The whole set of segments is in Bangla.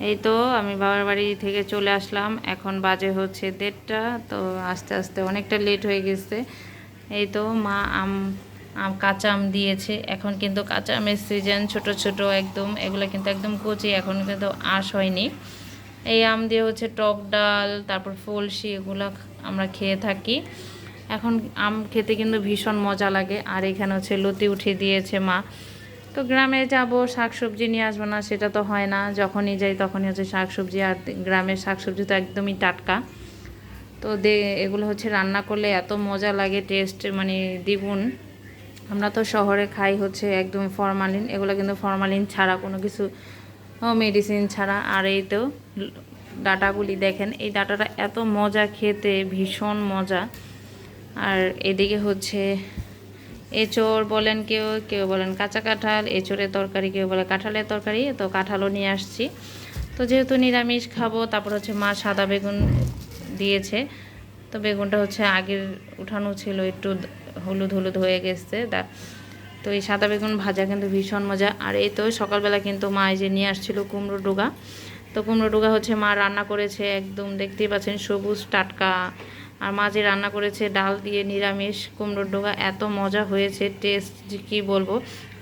এই তো আমি বাবার বাড়ি থেকে চলে আসলাম, এখন বাজে হচ্ছে 1:30। তো আস্তে আস্তে অনেকটা লেট হয়ে গেছে। এই তো মা আম আম কাঁচা আম দিয়েছে, এখন কিন্তু কাঁচা আমের সিজন, ছোট ছোট একদম, এগুলো কিন্তু একদম কচি, এখন কিন্তু আঁশ হয়নি। এই আম দিয়ে হচ্ছে টক ডাল, তারপর ফলসি, এগুলো আমরা খেয়ে থাকি। এখন আম খেতে কিন্তু ভীষণ মজা লাগে। আর এখানে হচ্ছে লতি উঠিয়ে দিয়েছে মা। তো গ্রামে যাব, শাকসবজি নিয়ে আসবো না সেটা তো হয় না, যখনই যাই তখনই হচ্ছে শাকসবজি। আর গ্রামের শাকসবজি তো একদমই টাটকা। তো এগুলো হচ্ছে রান্না করলে এত মজা লাগে, টেস্ট মানে দ্বিগুণ। আমরা তো শহরে খাই হচ্ছে একদম ফরমালিন, এগুলো কিন্তু ফরমালিন ছাড়া কোনো কিছু, মেডিসিন ছাড়া। আর এই তো ডাটাগুলি দেখেন, এই ডাটাটা এত মজা খেতে, ভীষণ মজা। আর এদিকে হচ্ছে এঁচোড় বলেন, কেউ কেউ বলেন কাঁচা কাঁঠাল, এঁচোড়ের তরকারি, কেউ বলে কাঁঠালের তরকারি। তো কাঁঠালও নিয়ে আসছি। তো যেহেতু নিরামিষ খাবো, তারপর হচ্ছে মা সাদা বেগুন দিয়েছে। তো বেগুনটা হচ্ছে আগের উঠানো ছিল, একটু হলুদ হলুদ হয়ে গেছে। তো এই সাদা বেগুন ভাজা কিন্তু ভীষণ মজা। আর এই তো সকালবেলা কিন্তু মা এই যে নিয়ে আসছিল কুমড়ো ডোগা। তো কুমড়ো ডোগা হচ্ছে মা রান্না করেছে, একদম দেখতেই পাচ্ছেন সবুজ টাটকা। আর মা যে রান্না করেছে ডাল দিয়ে নিরামিষ কুমড়োর ডোগা, এত মজা হয়েছে, টেস্ট যে কী বলবো,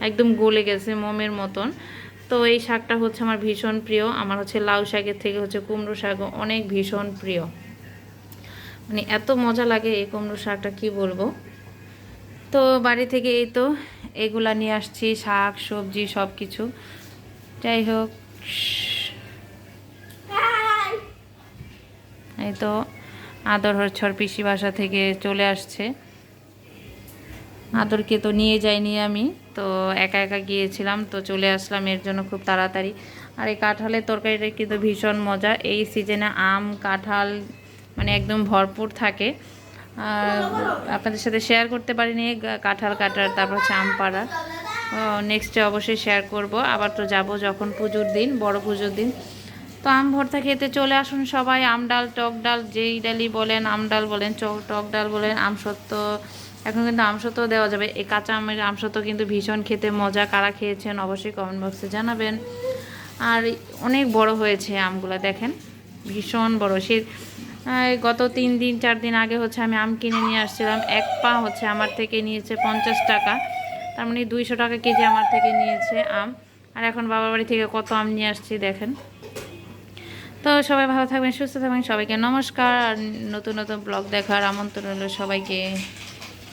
একদম গলে গেছে মোমের মতন। তো এই শাকটা হচ্ছে আমার ভীষণ প্রিয়। আমার হচ্ছে লাউ শাকের থেকে হচ্ছে কুমড়ো শাক অনেক ভীষণ প্রিয়, মানে এত মজা লাগে এই কুমড়ো শাকটা, কি বলবো। তো বাড়ি থেকে এই তো এগুলা নিয়ে আসছি, শাক সবজি সব কিছু। যাই হোক, এই তো আদর হচ্ছে ওর পিসি বাসা থেকে চলে আসছে। আদরকে তো নিয়ে যাইনি আমি, তো একা একা গিয়েছিলাম, তো চলে আসলাম এর জন্য খুব তাড়াতাড়ি। আর এই কাঁঠালের তরকারিটা কিন্তু ভীষণ মজা, এই সিজনে আম কাঁঠাল মানে একদম ভরপুর থাকে। আর আপনাদের সাথে শেয়ার করতে পারিনি কাঁঠাল কাটার, তারপর হচ্ছে আম পাড়ার। নেক্সটে অবশ্যই শেয়ার করব। আবার তো যাব যখন পুজোর দিন, বড় পুজোর দিন। তো আম ভর্তা খেতে চলে আসুন সবাই। আম ডাল টক ডাল যেই ডালই বলেন, আম ডাল বলেন টক ডাল বলেন, আমসত্ত্ব, এখন কিন্তু আমসত্ত্ব দেওয়া যাবে। এই কাঁচা আমের আমসত্ত্ব কিন্তু ভীষণ খেতে মজা। কারা খেয়েছেন অবশ্যই কমেন্ট বক্সে জানাবেন। আর অনেক বড় হয়েছে আমগুলো দেখেন, ভীষণ বড়। সে গত 3 দিন 4 দিন আগে হচ্ছে আমি আম কিনে নিয়ে আসছিলাম, এক পা হচ্ছে আমার থেকে নিয়েছে 50 টাকা, তার মানে 200 টাকা কেজি আমার থেকে নিয়েছে আম। আর এখন বাবার বাড়ি থেকে কত আম নিয়ে আসছি দেখেন। তো সবাই ভালো থাকবেন, সুস্থ থাকবেন, সবাইকে নমস্কার। আর নতুন নতুন ব্লগ দেখার আমন্ত্রণ হলো সবাইকে।